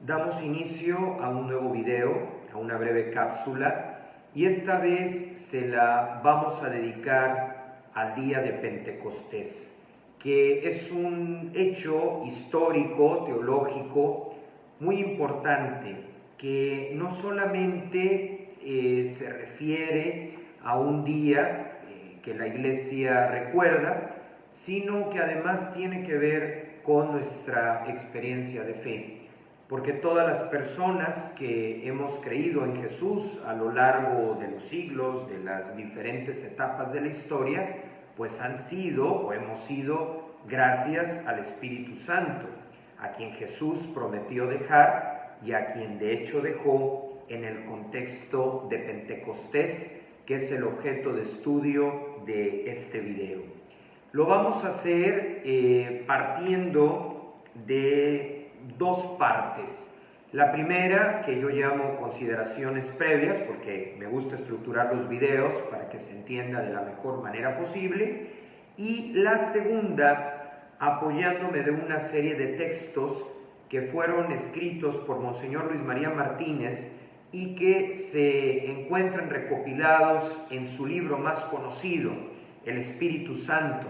Damos inicio a un nuevo video, a una breve cápsula, y esta vez se la vamos a dedicar al día de Pentecostés, que es un hecho histórico, teológico, muy importante, que no solamente se refiere a un día que la Iglesia recuerda, sino que además tiene que ver con nuestra experiencia de fe. Porque todas las personas que hemos creído en Jesús a lo largo de los siglos, de las diferentes etapas de la historia, pues han sido o hemos sido gracias al Espíritu Santo, a quien Jesús prometió dejar y a quien de hecho dejó en el contexto de Pentecostés, que es el objeto de estudio de este video. Lo vamos a hacer partiendo de dos partes. La primera, que yo llamo consideraciones previas, porque me gusta estructurar los videos para que se entienda de la mejor manera posible, y la segunda, apoyándome de una serie de textos que fueron escritos por Monseñor Luis María Martínez y que se encuentran recopilados en su libro más conocido, El Espíritu Santo,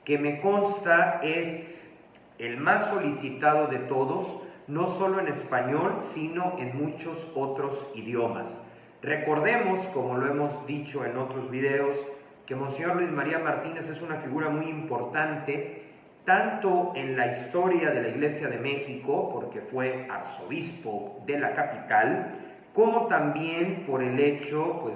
que me consta es el más solicitado de todos, no solo en español, sino en muchos otros idiomas. Recordemos, como lo hemos dicho en otros videos, que Monseñor Luis María Martínez es una figura muy importante, tanto en la historia de la Iglesia de México, porque fue arzobispo de la capital, como también por el hecho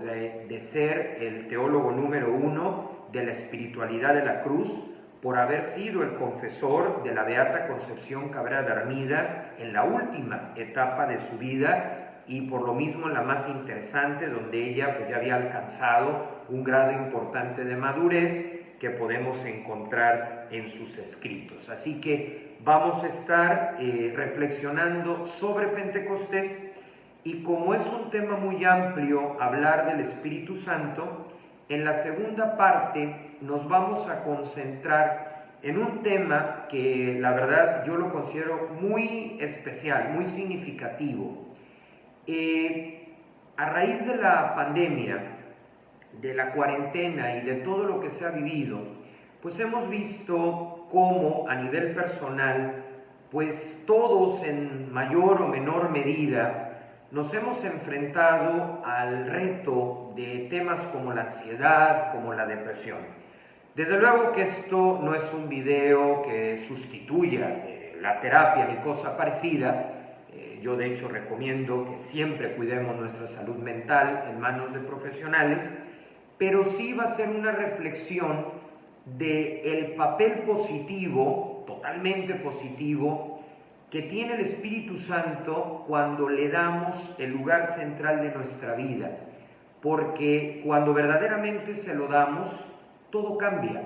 de ser el teólogo número 1 de la espiritualidad de la cruz, por haber sido el confesor de la Beata Concepción Cabrera de Armida en la última etapa de su vida y por lo mismo en la más interesante, donde ella ya había alcanzado un grado importante de madurez que podemos encontrar en sus escritos. Así que vamos a estar reflexionando sobre Pentecostés, y como es un tema muy amplio hablar del Espíritu Santo, en la segunda parte nos vamos a concentrar en un tema que la verdad yo lo considero muy especial, muy significativo. A raíz de la pandemia, de la cuarentena y de todo lo que se ha vivido, pues hemos visto cómo a nivel personal, pues todos en mayor o menor medida nos hemos enfrentado al reto de temas como la ansiedad, como la depresión. Desde luego que esto no es un video que sustituya la terapia ni cosa parecida. Yo de hecho recomiendo que siempre cuidemos nuestra salud mental en manos de profesionales, pero sí va a ser una reflexión del papel positivo, totalmente positivo, que tiene el Espíritu Santo cuando le damos el lugar central de nuestra vida, porque cuando verdaderamente se lo damos, todo cambia,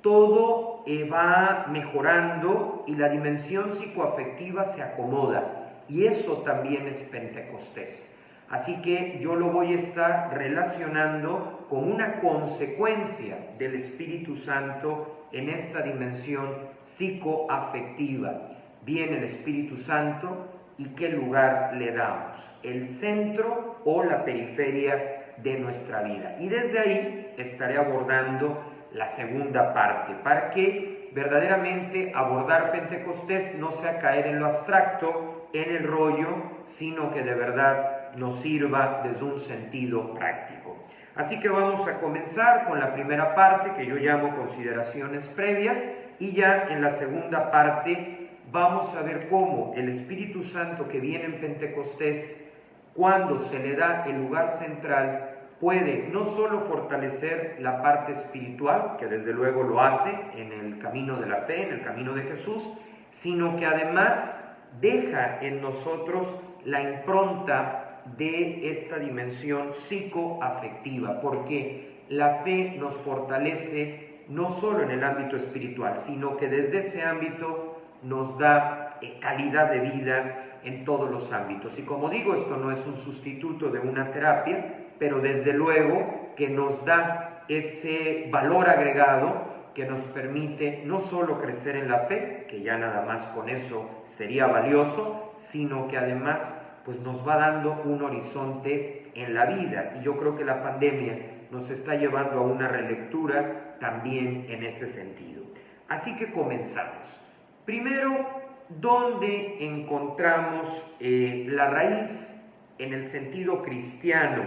todo va mejorando y la dimensión psicoafectiva se acomoda, y eso también es Pentecostés. Así que yo lo voy a estar relacionando con una consecuencia del Espíritu Santo en esta dimensión psicoafectiva. Viene el Espíritu Santo y qué lugar le damos, el centro o la periferia de nuestra vida. Y desde ahí estaré abordando la segunda parte, para que verdaderamente abordar Pentecostés no sea caer en lo abstracto, en el rollo, sino que de verdad nos sirva desde un sentido práctico. Así que vamos a comenzar con la primera parte, que yo llamo consideraciones previas, y ya en la segunda parte vamos a ver cómo el Espíritu Santo que viene en Pentecostés, cuando se le da el lugar central, puede no solo fortalecer la parte espiritual, que desde luego lo hace en el camino de la fe, en el camino de Jesús, sino que además deja en nosotros la impronta de esta dimensión psicoafectiva, porque la fe nos fortalece no solo en el ámbito espiritual, sino que desde ese ámbito nos da calidad de vida en todos los ámbitos. Y como digo, esto no es un sustituto de una terapia, pero desde luego que nos da ese valor agregado que nos permite no solo crecer en la fe, que ya nada más con eso sería valioso, sino que además pues nos va dando un horizonte en la vida. Y yo creo que la pandemia nos está llevando a una relectura también en ese sentido. Así que comenzamos. Primero, ¿dónde encontramos la raíz en el sentido cristiano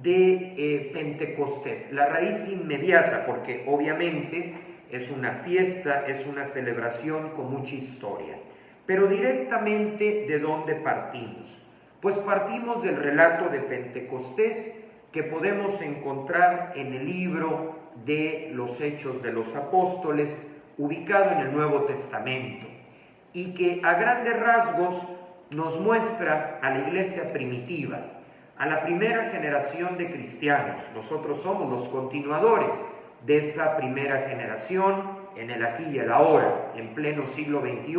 de Pentecostés? La raíz inmediata, porque obviamente es una fiesta, es una celebración con mucha historia. Pero directamente, ¿de dónde partimos? Pues partimos del relato de Pentecostés que podemos encontrar en el libro de los Hechos de los Apóstoles, ubicado en el Nuevo Testamento, y que a grandes rasgos nos muestra a la iglesia primitiva, a la primera generación de cristianos. Nosotros somos los continuadores de esa primera generación en el aquí y el ahora, en pleno siglo XXI,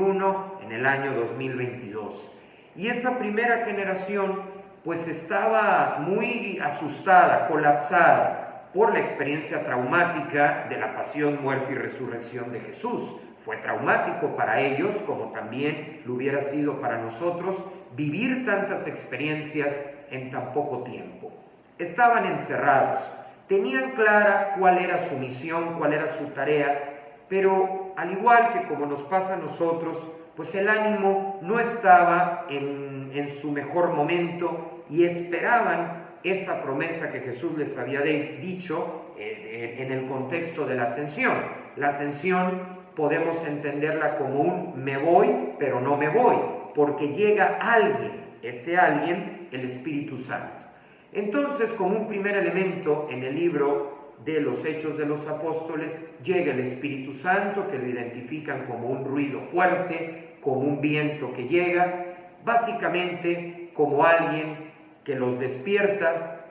en el año 2022. Y esa primera generación pues estaba muy asustada, colapsada por la experiencia traumática de la pasión, muerte y resurrección de Jesús. Fue traumático para ellos, como también lo hubiera sido para nosotros, vivir tantas experiencias en tan poco tiempo. Estaban encerrados, tenían clara cuál era su misión, cuál era su tarea, pero al igual que como nos pasa a nosotros, pues el ánimo no estaba en su mejor momento y esperaban esa promesa que Jesús les había dicho en el contexto de la ascensión. La ascensión podemos entenderla como un me voy, pero no me voy, porque llega alguien, ese alguien, el Espíritu Santo. Entonces, como un primer elemento en el libro de los Hechos de los Apóstoles, llega el Espíritu Santo, que lo identifican como un ruido fuerte, como un viento que llega, básicamente como alguien que los despierta,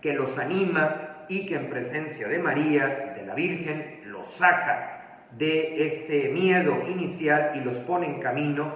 que los anima y que en presencia de María, de la Virgen, los saca de ese miedo inicial y los pone en camino,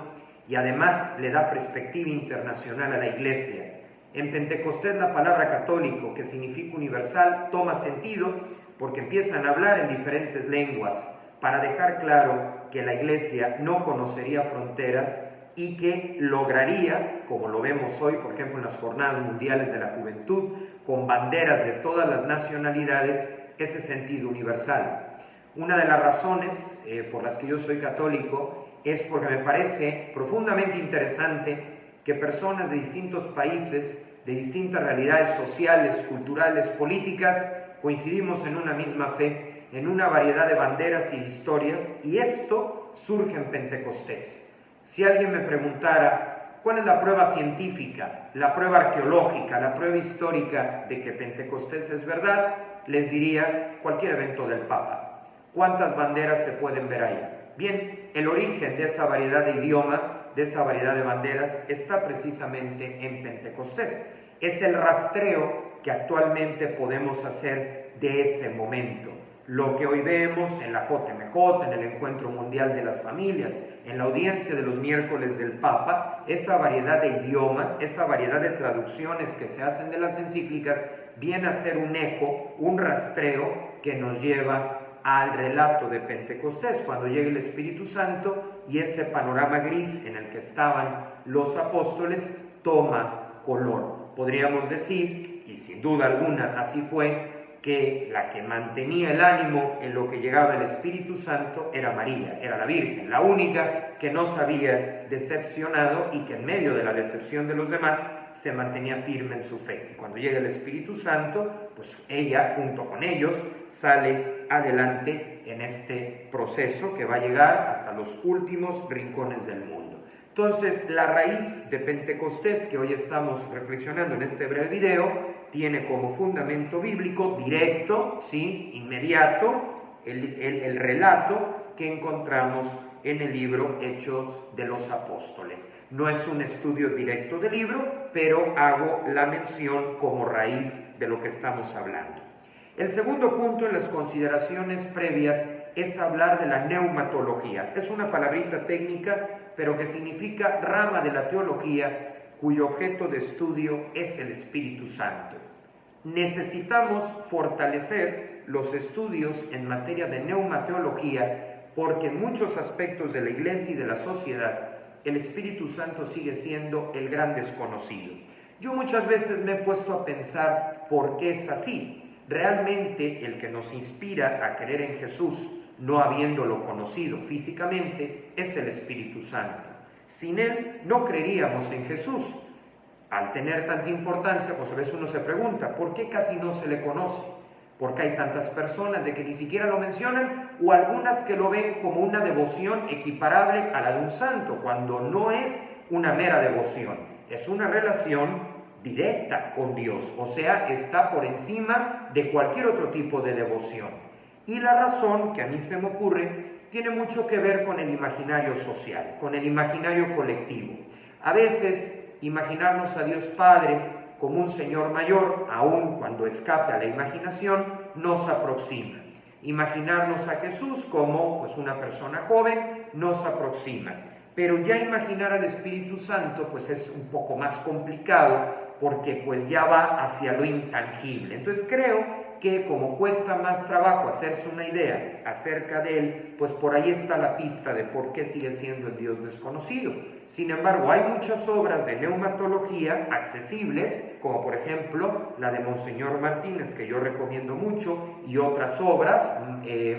y además le da perspectiva internacional a la iglesia. En Pentecostés la palabra católico, que significa universal, toma sentido porque empiezan a hablar en diferentes lenguas para dejar claro que la iglesia no conocería fronteras y que lograría, como lo vemos hoy, por ejemplo, en las Jornadas Mundiales de la Juventud, con banderas de todas las nacionalidades, ese sentido universal. Una de las razones por las que yo soy católico es porque me parece profundamente interesante que personas de distintos países, de distintas realidades sociales, culturales, políticas, coincidimos en una misma fe, en una variedad de banderas y historias, y esto surge en Pentecostés. Si alguien me preguntara cuál es la prueba científica, la prueba arqueológica, la prueba histórica de que Pentecostés es verdad, les diría cualquier evento del Papa. ¿Cuántas banderas se pueden ver ahí? Bien, el origen de esa variedad de idiomas, de esa variedad de banderas, está precisamente en Pentecostés. Es el rastreo que actualmente podemos hacer de ese momento. Lo que hoy vemos en la JMJ, en el Encuentro Mundial de las Familias, en la audiencia de los miércoles del Papa, esa variedad de idiomas, esa variedad de traducciones que se hacen de las encíclicas, viene a ser un eco, un rastreo que nos lleva al relato de Pentecostés, cuando llega el Espíritu Santo y ese panorama gris en el que estaban los apóstoles toma color. Podríamos decir, y sin duda alguna así fue, que la que mantenía el ánimo en lo que llegaba el Espíritu Santo era María, era la Virgen, la única que no se había decepcionado y que en medio de la decepción de los demás se mantenía firme en su fe. Y cuando llega el Espíritu Santo, pues ella, junto con ellos, sale adelante en este proceso que va a llegar hasta los últimos rincones del mundo. Entonces, la raíz de Pentecostés que hoy estamos reflexionando en este breve video tiene como fundamento bíblico directo, ¿sí?, inmediato, el relato que encontramos en el libro Hechos de los Apóstoles. No es un estudio directo del libro, pero hago la mención como raíz de lo que estamos hablando. El segundo punto en las consideraciones previas es hablar de la neumatología. Es una palabrita técnica, pero que significa rama de la teología cuyo objeto de estudio es el Espíritu Santo. Necesitamos fortalecer los estudios en materia de neumateología, porque en muchos aspectos de la Iglesia y de la sociedad, el Espíritu Santo sigue siendo el gran desconocido. Yo muchas veces me he puesto a pensar por qué es así. Realmente el que nos inspira a creer en Jesús, no habiéndolo conocido físicamente, es el Espíritu Santo. Sin Él no creeríamos en Jesús. Al tener tanta importancia, pues a veces uno se pregunta, ¿por qué casi no se le conoce? ¿Por qué hay tantas personas de que ni siquiera lo mencionan? O algunas que lo ven como una devoción equiparable a la de un santo, cuando no es una mera devoción, es una relación directa con Dios, o sea, está por encima de cualquier otro tipo de devoción. Y la razón que a mí se me ocurre tiene mucho que ver con el imaginario social, con el imaginario colectivo. A veces imaginarnos a Dios Padre como un Señor mayor, aun cuando escape a la imaginación, nos aproxima. Imaginarnos a Jesús como pues, una persona joven nos aproxima. Pero ya imaginar al Espíritu Santo pues es un poco más complicado porque pues ya va hacia lo intangible. Entonces creo que como cuesta más trabajo hacerse una idea acerca de Él, pues por ahí está la pista de por qué sigue siendo el Dios desconocido. Sin embargo, hay muchas obras de neumatología accesibles, como por ejemplo la de Monseñor Martínez, que yo recomiendo mucho, y otras obras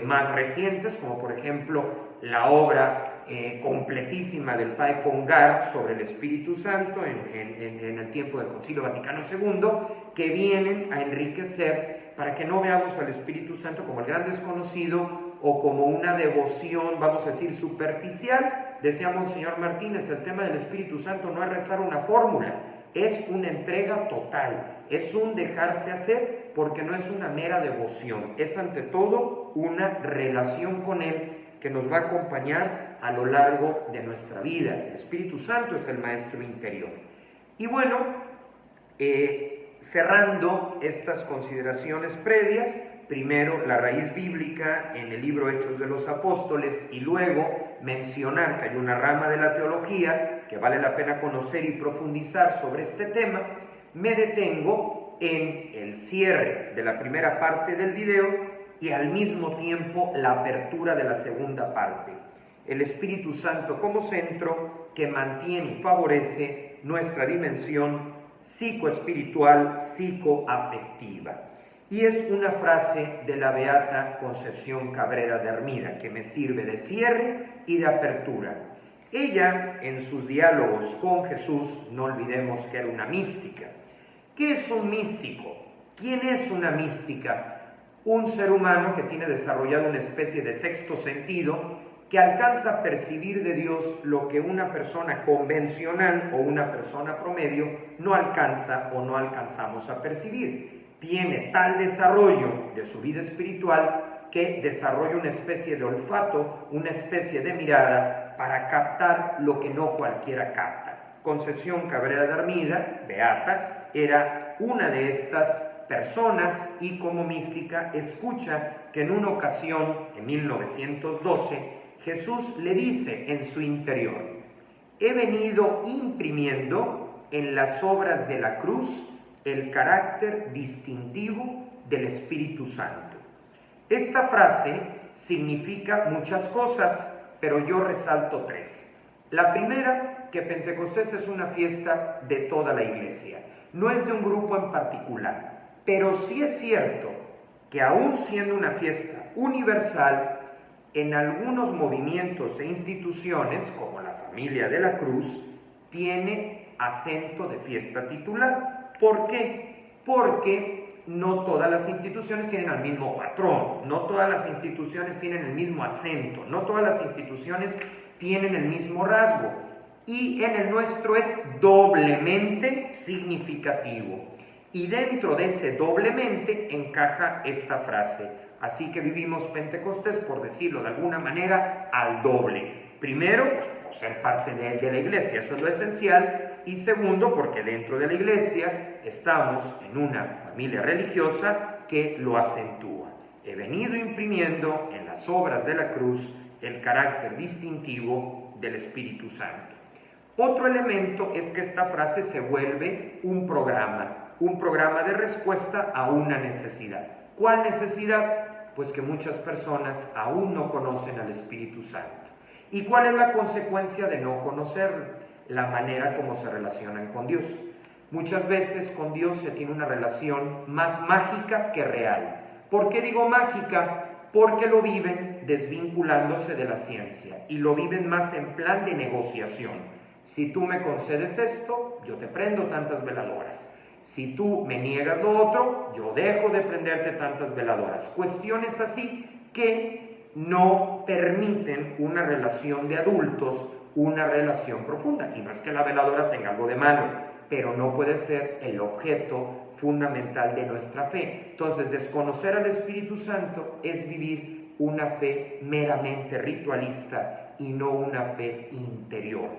más recientes, como por ejemplo la obra completísima del Padre Congar sobre el Espíritu Santo en el tiempo del Concilio Vaticano II, que vienen a enriquecer para que no veamos al Espíritu Santo como el gran desconocido o como una devoción, vamos a decir, superficial. Decía Monseñor Martínez, el tema del Espíritu Santo no es rezar una fórmula, es una entrega total, es un dejarse hacer, porque no es una mera devoción, es ante todo una relación con Él que nos va a acompañar a lo largo de nuestra vida. El Espíritu Santo es el maestro interior. Y bueno, cerrando estas consideraciones previas, primero la raíz bíblica en el libro Hechos de los Apóstoles y luego mencionar que hay una rama de la teología que vale la pena conocer y profundizar sobre este tema, me detengo en el cierre de la primera parte del video y al mismo tiempo la apertura de la segunda parte. El Espíritu Santo como centro que mantiene y favorece nuestra dimensión psicoespiritual, psicoafectiva. Y es una frase de la beata Concepción Cabrera de Hermida que me sirve de cierre y de apertura. Ella, en sus diálogos con Jesús, no olvidemos que era una mística. ¿Qué es un místico? ¿Quién es una mística? Un ser humano que tiene desarrollado una especie de sexto sentido que alcanza a percibir de Dios lo que una persona convencional o una persona promedio no alcanza o no alcanzamos a percibir. Tiene tal desarrollo de su vida espiritual que desarrolla una especie de olfato, una especie de mirada para captar lo que no cualquiera capta. Concepción Cabrera de Hermida, beata, era una de estas personas y como mística escucha que en una ocasión, en 1912, Jesús le dice en su interior: he venido imprimiendo en las obras de la cruz el carácter distintivo del Espíritu Santo. Esta frase significa muchas cosas, pero yo resalto tres. La primera, que Pentecostés es una fiesta de toda la iglesia, no es de un grupo en particular, pero sí es cierto que aún siendo una fiesta universal, en algunos movimientos e instituciones, como la Familia de la Cruz, tiene acento de fiesta titular. ¿Por qué? Porque no todas las instituciones tienen el mismo patrón, no todas las instituciones tienen el mismo acento, no todas las instituciones tienen el mismo rasgo, y en el nuestro es doblemente significativo. Y dentro de ese doblemente encaja esta frase: así que vivimos Pentecostés, por decirlo de alguna manera, al doble. Primero, pues, por ser parte de la iglesia, eso es lo esencial. Y segundo, porque dentro de la iglesia estamos en una familia religiosa que lo acentúa. He venido imprimiendo en las obras de la cruz el carácter distintivo del Espíritu Santo. Otro elemento es que esta frase se vuelve un programa de respuesta a una necesidad. ¿Cuál necesidad? Pues que muchas personas aún no conocen al Espíritu Santo. ¿Y cuál es la consecuencia de no conocerlo? La manera como se relacionan con Dios. Muchas veces con Dios se tiene una relación más mágica que real. ¿Por qué digo mágica? Porque lo viven desvinculándose de la ciencia y lo viven más en plan de negociación. Si tú me concedes esto, yo te prendo tantas veladoras. Si tú me niegas lo otro, yo dejo de prenderte tantas veladoras. Cuestiones así que no permiten una relación de adultos, una relación profunda. Y no es que la veladora tenga algo de malo, pero no puede ser el objeto fundamental de nuestra fe. Entonces, desconocer al Espíritu Santo es vivir una fe meramente ritualista y no una fe interior.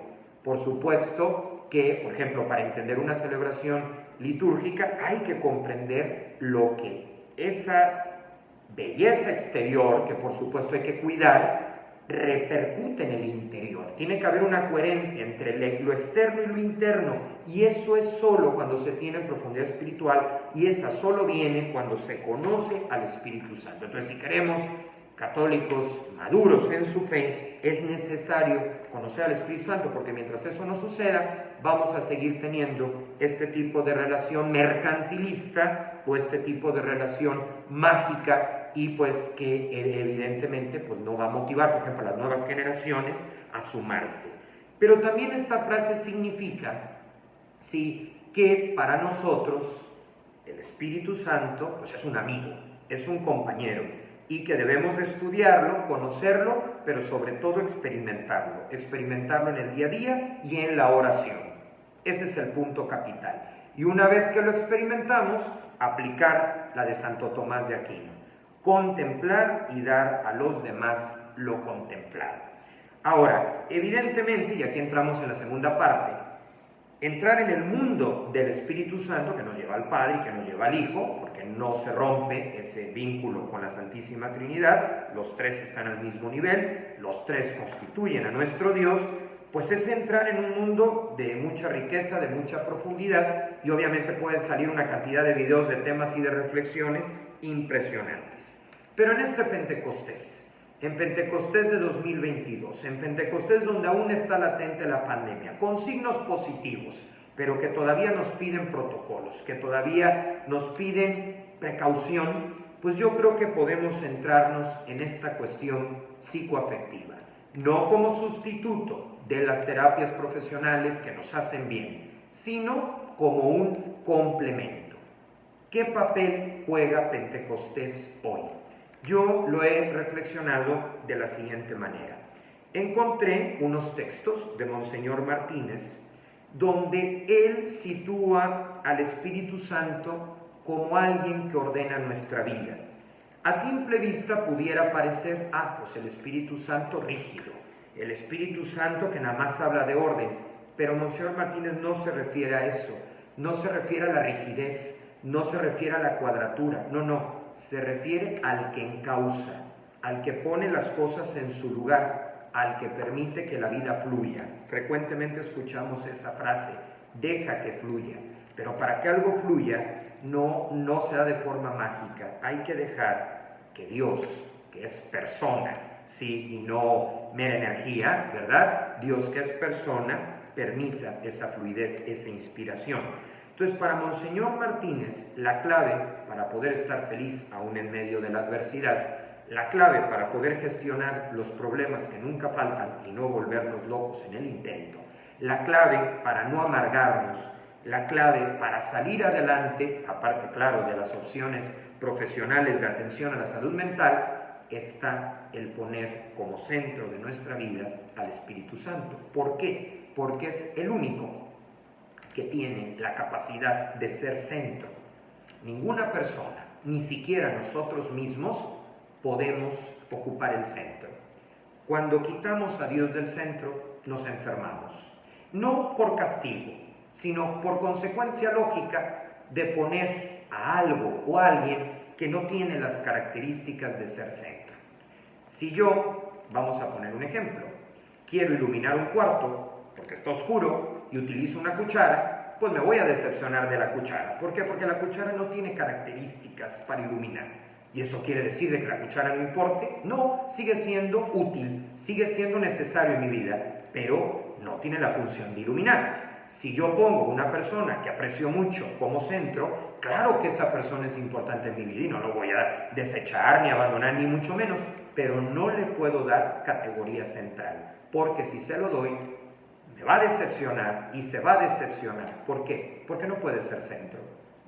Por supuesto que, por ejemplo, para entender una celebración litúrgica hay que comprender lo que esa belleza exterior, que por supuesto hay que cuidar, repercute en el interior. Tiene que haber una coherencia entre lo externo y lo interno, y eso es solo cuando se tiene profundidad espiritual, y esa solo viene cuando se conoce al Espíritu Santo. Entonces, si queremos católicos maduros en su fe, es necesario conocer al Espíritu Santo, porque mientras eso no suceda, vamos a seguir teniendo este tipo de relación mercantilista o este tipo de relación mágica, y pues que evidentemente pues no va a motivar, por ejemplo, a las nuevas generaciones a sumarse. Pero también esta frase significa, sí, que para nosotros el Espíritu Santo pues es un amigo, es un compañero, y que debemos de estudiarlo, conocerlo, pero sobre todo experimentarlo en el día a día y en la oración. Ese es el punto capital. Y una vez que lo experimentamos, aplicar la de Santo Tomás de Aquino: contemplar y dar a los demás lo contemplado. Ahora, evidentemente, y aquí entramos en la segunda parte, entrar en el mundo del Espíritu Santo, que nos lleva al Padre y que nos lleva al Hijo, porque no se rompe ese vínculo con la Santísima Trinidad, los tres están al mismo nivel, los tres constituyen a nuestro Dios, pues es entrar en un mundo de mucha riqueza, de mucha profundidad, y obviamente pueden salir una cantidad de videos, de temas y de reflexiones impresionantes. Pero en este Pentecostés, en Pentecostés de 2022, en Pentecostés donde aún está latente la pandemia, con signos positivos, pero que todavía nos piden protocolos, que todavía nos piden precaución, pues yo creo que podemos centrarnos en esta cuestión psicoafectiva, no como sustituto de las terapias profesionales que nos hacen bien, sino como un complemento. ¿Qué papel juega Pentecostés hoy? Yo lo he reflexionado de la siguiente manera. Encontré unos textos de Monseñor Martínez donde él sitúa al Espíritu Santo como alguien que ordena nuestra vida. A simple vista pudiera parecer, pues el Espíritu Santo rígido, el Espíritu Santo que nada más habla de orden, pero Monseñor Martínez no se refiere a eso, no se refiere a la rigidez, no se refiere a la cuadratura, no, se refiere al que encausa, al que pone las cosas en su lugar, al que permite que la vida fluya. Frecuentemente escuchamos esa frase: deja que fluya. Pero para que algo fluya, no se da de forma mágica. Hay que dejar que Dios, que es persona, sí, y no mera energía, ¿verdad? Dios, que es persona, permita esa fluidez, esa inspiración. Entonces, para Monseñor Martínez, la clave para poder estar feliz aún en medio de la adversidad, la clave para poder gestionar los problemas que nunca faltan y no volvernos locos en el intento, la clave para no amargarnos, la clave para salir adelante, aparte, claro, de las opciones profesionales de atención a la salud mental, está el poner como centro de nuestra vida al Espíritu Santo. ¿Por qué? Porque es el único que tiene la capacidad de ser centro. Ninguna persona, ni siquiera nosotros mismos, podemos ocupar el centro. Cuando quitamos a Dios del centro, nos enfermamos. No por castigo, sino por consecuencia lógica de poner a algo o a alguien que no tiene las características de ser centro. Si yo, vamos a poner un ejemplo, quiero iluminar un cuarto porque está oscuro y utilizo una cuchara, pues me voy a decepcionar de la cuchara. ¿Por qué? Porque la cuchara no tiene características para iluminar. ¿Y eso quiere decir de que la cuchara no importe? No, sigue siendo útil, sigue siendo necesario en mi vida, pero no tiene la función de iluminar. Si yo pongo una persona que aprecio mucho como centro, claro que esa persona es importante en mi vida y no lo voy a desechar ni abandonar, ni mucho menos, pero no le puedo dar categoría central, porque si se lo doy, me va a decepcionar y se va a decepcionar. ¿Por qué? Porque no puede ser centro.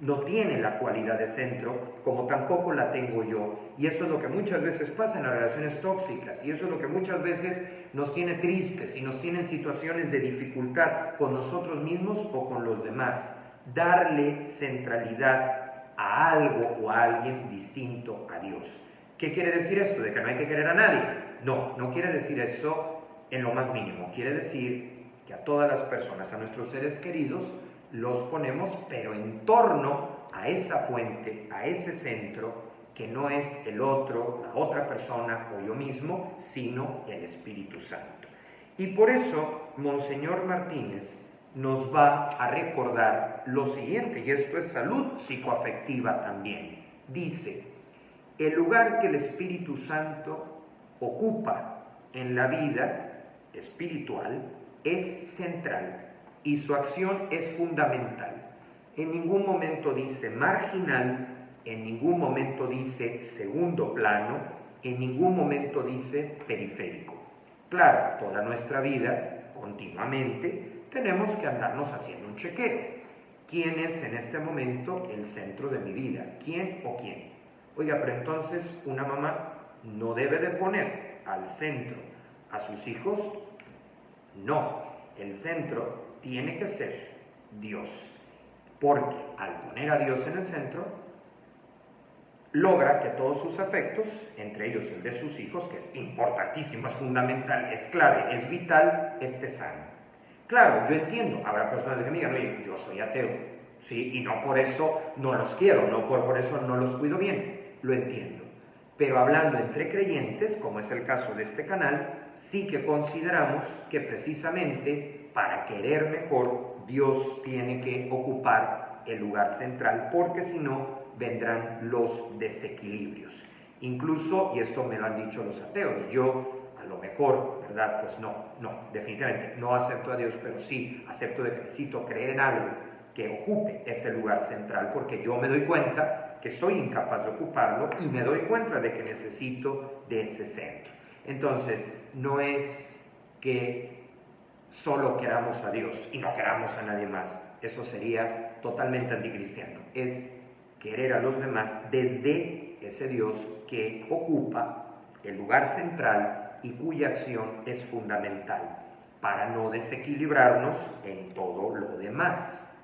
No tiene la cualidad de centro, como tampoco la tengo yo. Y eso es lo que muchas veces pasa en las relaciones tóxicas, y eso es lo que muchas veces nos tiene tristes y nos tiene en situaciones de dificultad con nosotros mismos o con los demás. Darle centralidad a algo o a alguien distinto a Dios. ¿Qué quiere decir esto? ¿De que no hay que querer a nadie? No, no quiere decir eso en lo más mínimo. Quiere decir que a todas las personas, a nuestros seres queridos, los ponemos, pero en torno a esa fuente, a ese centro, que no es el otro, la otra persona o yo mismo, sino el Espíritu Santo. Y por eso, Monseñor Martínez nos va a recordar lo siguiente, y esto es salud psicoafectiva también. Dice, el lugar que el Espíritu Santo ocupa en la vida espiritual es central y su acción es fundamental. En ningún momento dice marginal, en ningún momento dice segundo plano, en ningún momento dice periférico. Claro, toda nuestra vida, continuamente, tenemos que andarnos haciendo un chequeo. ¿Quién es en este momento el centro de mi vida? ¿Quién o quién? Oiga, pero entonces una mamá no debe de poner al centro a sus hijos. No, el centro tiene que ser Dios, porque al poner a Dios en el centro, logra que todos sus afectos, entre ellos el de sus hijos, que es importantísimo, es fundamental, es clave, es vital, esté sano. Claro, yo entiendo, habrá personas que me digan, oye, yo soy ateo, ¿sí? Y no por eso no los quiero, no por eso no los cuido bien, lo entiendo. Pero hablando entre creyentes, como es el caso de este canal, sí que consideramos que precisamente para querer mejor, Dios tiene que ocupar el lugar central, porque si no, vendrán los desequilibrios. Incluso, y esto me lo han dicho los ateos, yo a lo mejor, ¿verdad? Pues no, definitivamente no acepto a Dios, pero sí acepto de que necesito creer en algo que ocupe ese lugar central, porque yo me doy cuenta que soy incapaz de ocuparlo y me doy cuenta de que necesito de ese centro. Entonces, no es que solo queramos a Dios y no queramos a nadie más. Eso sería totalmente anticristiano. Es querer a los demás desde ese Dios que ocupa el lugar central y cuya acción es fundamental para no desequilibrarnos en todo lo demás.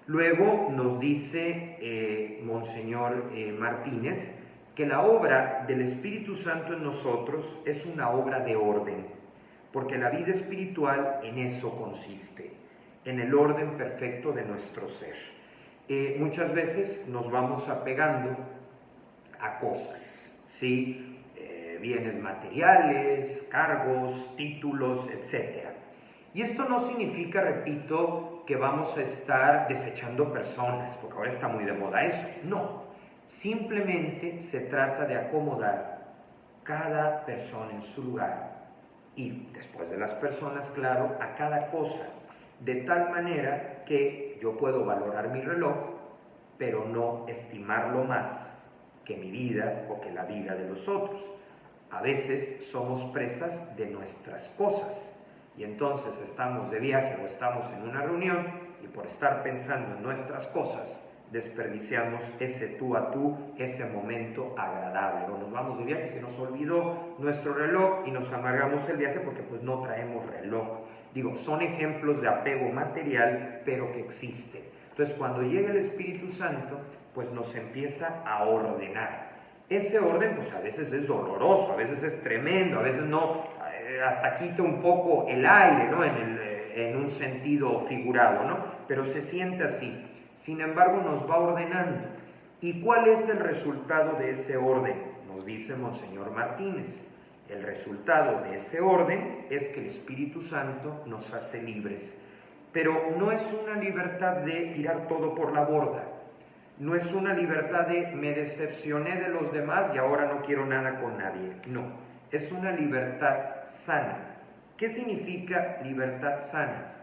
Luego nos dice Monseñor Martínez que la obra del Espíritu Santo en nosotros es una obra de orden, porque la vida espiritual en eso consiste, en el orden perfecto de nuestro ser. Muchas veces nos vamos apegando a cosas, ¿sí? Bienes materiales, cargos, títulos, etc. Y esto no significa, repito, que vamos a estar desechando personas, porque ahora está muy de moda eso. No, simplemente se trata de acomodar cada persona en su lugar y, después de las personas, claro, a cada cosa, de tal manera que yo puedo valorar mi reloj, pero no estimarlo más que mi vida o que la vida de los otros. A veces somos presas de nuestras cosas y entonces estamos de viaje o estamos en una reunión y por estar pensando en nuestras cosas desperdiciamos ese tú a tú, ese momento agradable. O nos vamos de viaje, se nos olvidó nuestro reloj y nos amargamos el viaje porque pues no traemos reloj. Digo, son ejemplos de apego material, pero que existen. Entonces, cuando llega el Espíritu Santo, pues nos empieza a ordenar. Ese orden, pues a veces es doloroso, a veces es tremendo, a veces no, hasta quita un poco el aire, ¿no? En un sentido figurado, ¿no? Pero se siente así. Sin embargo, nos va ordenando. ¿Y cuál es el resultado de ese orden? Nos dice Monseñor Martínez. El resultado de ese orden es que el Espíritu Santo nos hace libres. Pero no es una libertad de tirar todo por la borda. No es una libertad de me decepcioné de los demás y ahora no quiero nada con nadie. No, es una libertad sana. ¿Qué significa libertad sana?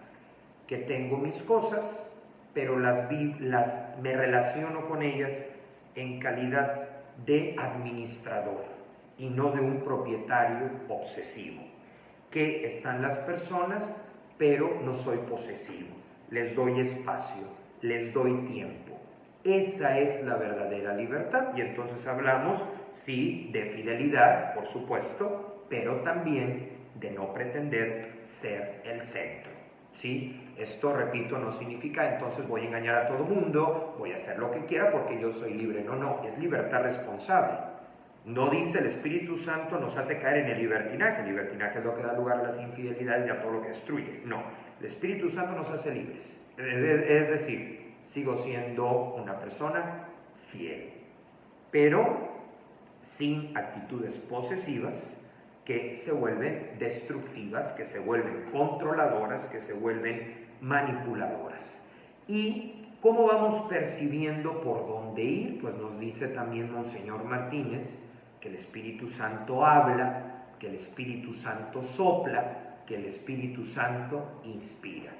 Que tengo mis cosas, pero me relaciono con ellas en calidad de administrador y no de un propietario obsesivo. Que están las personas, pero no soy posesivo. Les doy espacio, les doy tiempo. Esa es la verdadera libertad. Y entonces hablamos, sí, de fidelidad, por supuesto, pero también de no pretender ser el centro. ¿Sí? Esto, repito, no significa entonces voy a engañar a todo mundo, voy a hacer lo que quiera porque yo soy libre. No, no, es libertad responsable. No dice el Espíritu Santo nos hace caer en el libertinaje. El libertinaje es lo que da lugar a las infidelidades y a todo lo que destruye. No, el Espíritu Santo nos hace libres. Es decir, sigo siendo una persona fiel, pero sin actitudes posesivas que se vuelven destructivas, que se vuelven controladoras, que se vuelven manipuladoras. ¿Y cómo vamos percibiendo por dónde ir? Pues nos dice también Monseñor Martínez que el Espíritu Santo habla, que el Espíritu Santo sopla, que el Espíritu Santo inspira.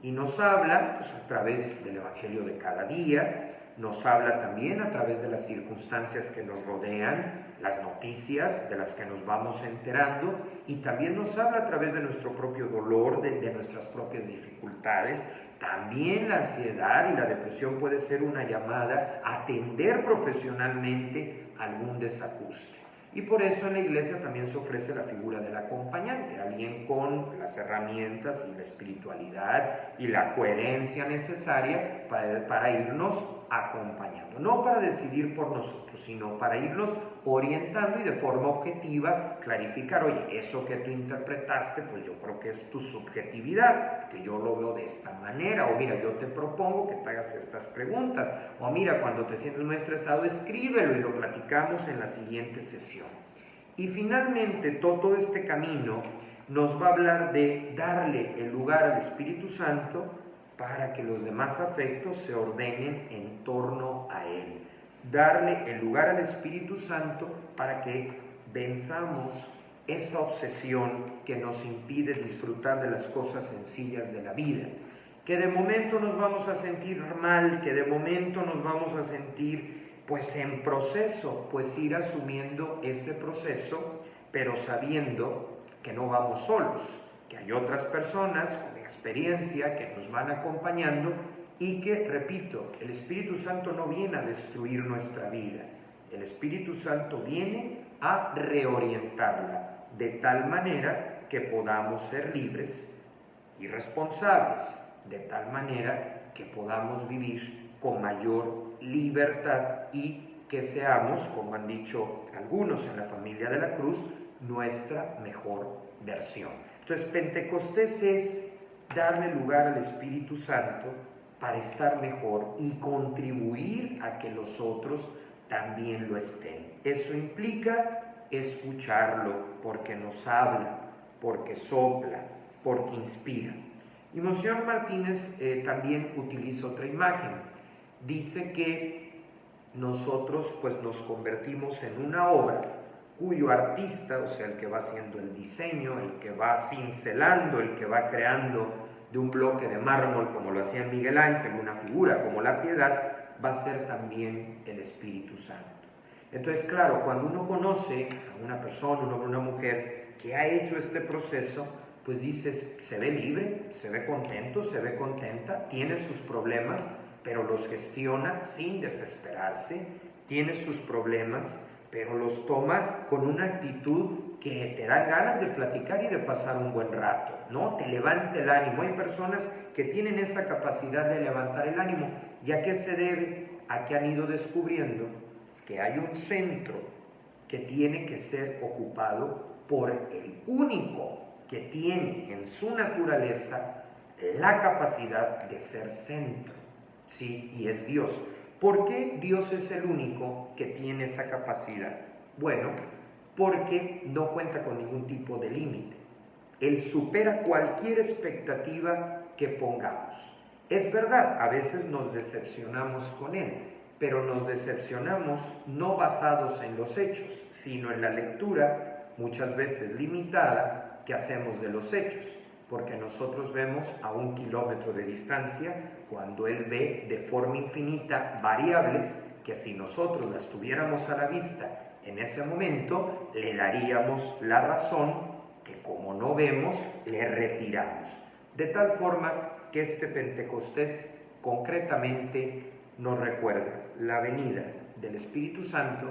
Y nos habla pues, a través del Evangelio de cada día, nos habla también a través de las circunstancias que nos rodean, las noticias de las que nos vamos enterando, y también nos habla a través de nuestro propio dolor, de nuestras propias dificultades. También la ansiedad y la depresión puede ser una llamada a atender profesionalmente algún desajuste. Y por eso en la iglesia también se ofrece la figura del acompañante, alguien con las herramientas y la espiritualidad y la coherencia necesaria para irnos acompañando. No para decidir por nosotros, sino para irnos orientando y de forma objetiva clarificar, oye, eso que tú interpretaste, pues yo creo que es tu subjetividad, que yo lo veo de esta manera, o mira, yo te propongo que te hagas estas preguntas, o mira, cuando te sientes muy estresado, escríbelo y lo platicamos en la siguiente sesión. Y finalmente todo este camino nos va a hablar de darle el lugar al Espíritu Santo para que los demás afectos se ordenen en torno a Él. Darle el lugar al Espíritu Santo para que venzamos esa obsesión que nos impide disfrutar de las cosas sencillas de la vida. Que de momento nos vamos a sentir mal, que de momento nos vamos a sentir pues en proceso, pues ir asumiendo ese proceso, pero sabiendo que no vamos solos, que hay otras personas con experiencia que nos van acompañando y que, repito, el Espíritu Santo no viene a destruir nuestra vida, el Espíritu Santo viene a reorientarla de tal manera que podamos ser libres y responsables, de tal manera que podamos vivir con mayor libertad y que seamos, como han dicho algunos en la familia de la cruz, nuestra mejor versión. Entonces, Pentecostés es darle lugar al Espíritu Santo para estar mejor y contribuir a que los otros también lo estén. Eso implica escucharlo, porque nos habla, porque sopla, porque inspira. Y Monseñor Martínez también utiliza otra imagen. Dice que nosotros pues nos convertimos en una obra cuyo artista, o sea, el que va haciendo el diseño, el que va cincelando, el que va creando de un bloque de mármol como lo hacía Miguel Ángel, una figura como la Piedad, va a ser también el Espíritu Santo. Entonces, claro, cuando uno conoce a una persona, un hombre, una mujer que ha hecho este proceso, pues dices, se ve libre, se ve contento, se ve contenta, tiene sus problemas, pero los gestiona sin desesperarse, tiene sus problemas, pero los toma con una actitud que te da ganas de platicar y de pasar un buen rato, ¿no? Te levanta el ánimo. Hay personas que tienen esa capacidad de levantar el ánimo. ¿Ya qué se debe? A que han ido descubriendo que hay un centro que tiene que ser ocupado por el único que tiene en su naturaleza la capacidad de ser centro, ¿sí? Y es Dios. ¿Por qué Dios es el único que tiene esa capacidad? Bueno, porque no cuenta con ningún tipo de límite. Él supera cualquier expectativa que pongamos. Es verdad, a veces nos decepcionamos con Él, pero nos decepcionamos no basados en los hechos, sino en la lectura, muchas veces limitada, que hacemos de los hechos, porque nosotros vemos a 1 kilómetro de distancia, cuando Él ve de forma infinita variables que si nosotros las tuviéramos a la vista en ese momento, le daríamos la razón que como no vemos, le retiramos. De tal forma que este Pentecostés concretamente nos recuerda la venida del Espíritu Santo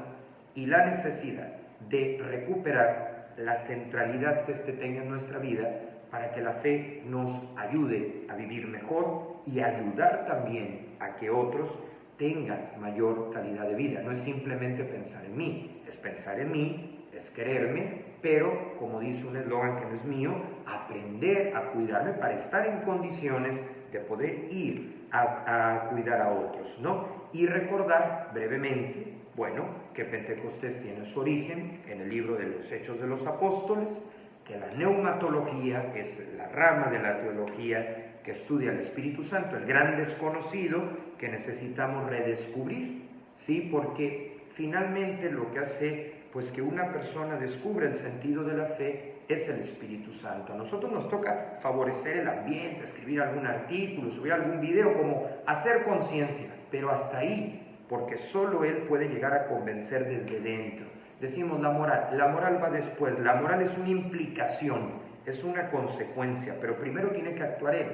y la necesidad de recuperar la centralidad que éste tenga en nuestra vida para que la fe nos ayude a vivir mejor y ayudar también a que otros tengan mayor calidad de vida. No es simplemente pensar en mí, es pensar en mí, es quererme, pero, como dice un eslogan que no es mío, aprender a cuidarme para estar en condiciones de poder ir a cuidar a otros, ¿no? Y recordar brevemente, bueno, que Pentecostés tiene su origen en el libro de los Hechos de los Apóstoles, que la neumatología es la rama de la teología que estudia el Espíritu Santo, el gran desconocido que necesitamos redescubrir, ¿sí? Porque finalmente lo que hace pues que una persona descubra el sentido de la fe es el Espíritu Santo. A nosotros nos toca favorecer el ambiente, escribir algún artículo, subir algún video, como hacer conciencia, pero hasta ahí, porque solo Él puede llegar a convencer desde dentro. Decimos la moral va después, la moral es una implicación, es una consecuencia, pero primero tiene que actuar Él,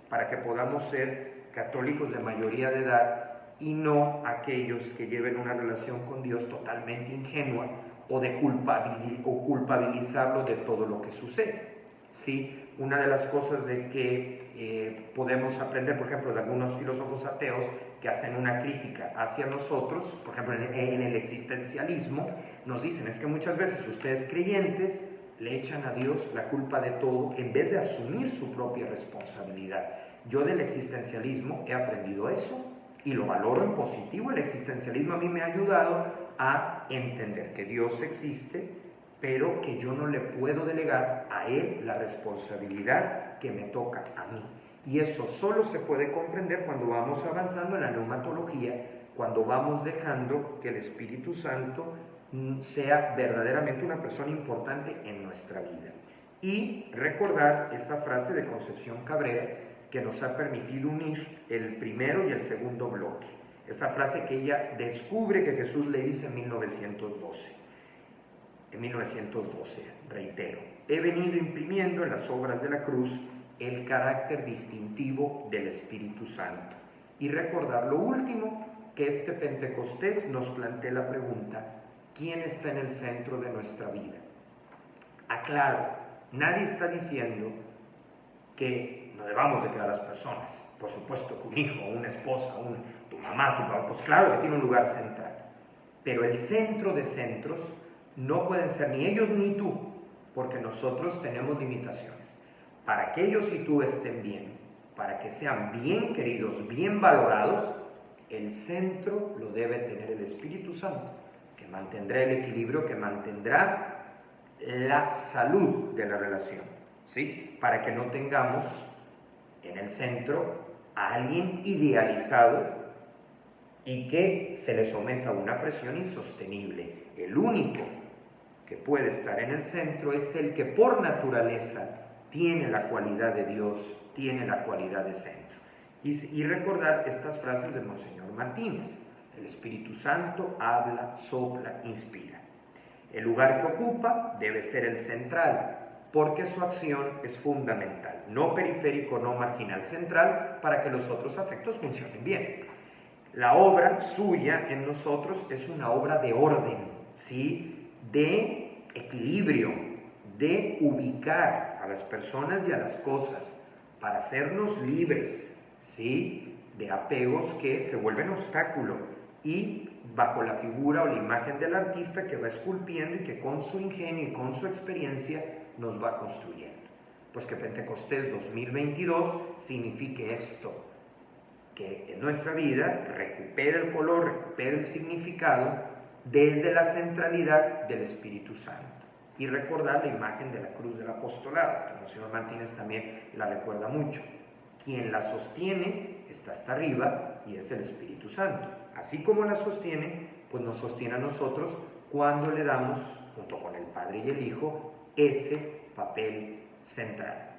para que podamos ser católicos de mayoría de edad y no aquellos que lleven una relación con Dios totalmente ingenua o de culpabilizarlo de todo lo que sucede. ¿Sí? Una de las cosas de que podemos aprender, por ejemplo, de algunos filósofos ateos que hacen una crítica hacia nosotros, por ejemplo, en el existencialismo, nos dicen, es que muchas veces ustedes creyentes le echan a Dios la culpa de todo en vez de asumir su propia responsabilidad. Yo del existencialismo he aprendido eso y lo valoro en positivo. El existencialismo a mí me ha ayudado a entender que Dios existe, pero que yo no le puedo delegar a Él la responsabilidad que me toca a mí. Y eso solo se puede comprender cuando vamos avanzando en la neumatología, cuando vamos dejando que el Espíritu Santo sea verdaderamente una persona importante en nuestra vida. Y recordar esa frase de Concepción Cabrera que nos ha permitido unir el primero y el segundo bloque. Esa frase que ella descubre que Jesús le dice en 1912. En 1912, reitero, he venido imprimiendo en las obras de la cruz el carácter distintivo del Espíritu Santo. Y recordar lo último, que este Pentecostés nos plantea la pregunta, ¿quién está en el centro de nuestra vida? Aclaro, nadie está diciendo que no debamos de quedar a las personas. Por supuesto que un hijo, una esposa, tu mamá, tu papá, pues claro que tiene un lugar central. Pero el centro de centros no pueden ser ni ellos ni tú, porque nosotros tenemos limitaciones. Para que ellos y tú estén bien, para que sean bien queridos, bien valorados, el centro lo debe tener el Espíritu Santo, que mantendrá el equilibrio, que mantendrá la salud de la relación, ¿sí? Para que no tengamos en el centro a alguien idealizado y que se le someta a una presión insostenible. El único que puede estar en el centro es el que por naturaleza tiene la cualidad de Dios, tiene la cualidad de centro. Y recordar estas frases de Monseñor Martínez: el Espíritu Santo habla, sopla, inspira. El lugar que ocupa debe ser el central, porque su acción es fundamental, no periférico, no marginal, central, para que los otros afectos funcionen bien. La obra suya en nosotros es una obra de orden, ¿sí? De equilibrio, de ubicar a las personas y a las cosas para hacernos libres, ¿sí? De apegos que se vuelven obstáculo y bajo la figura o la imagen del artista que va esculpiendo y que con su ingenio y con su experiencia nos va construyendo. Pues que Pentecostés 2022 signifique esto, que en nuestra vida recupere el color, recupere el significado desde la centralidad del Espíritu Santo. Y recordar la imagen de la cruz del apostolado, que el Monseñor Martínez también la recuerda mucho. Quien la sostiene está hasta arriba y es el Espíritu Santo. Así como la sostiene, pues nos sostiene a nosotros cuando le damos, junto con el Padre y el Hijo, ese papel central.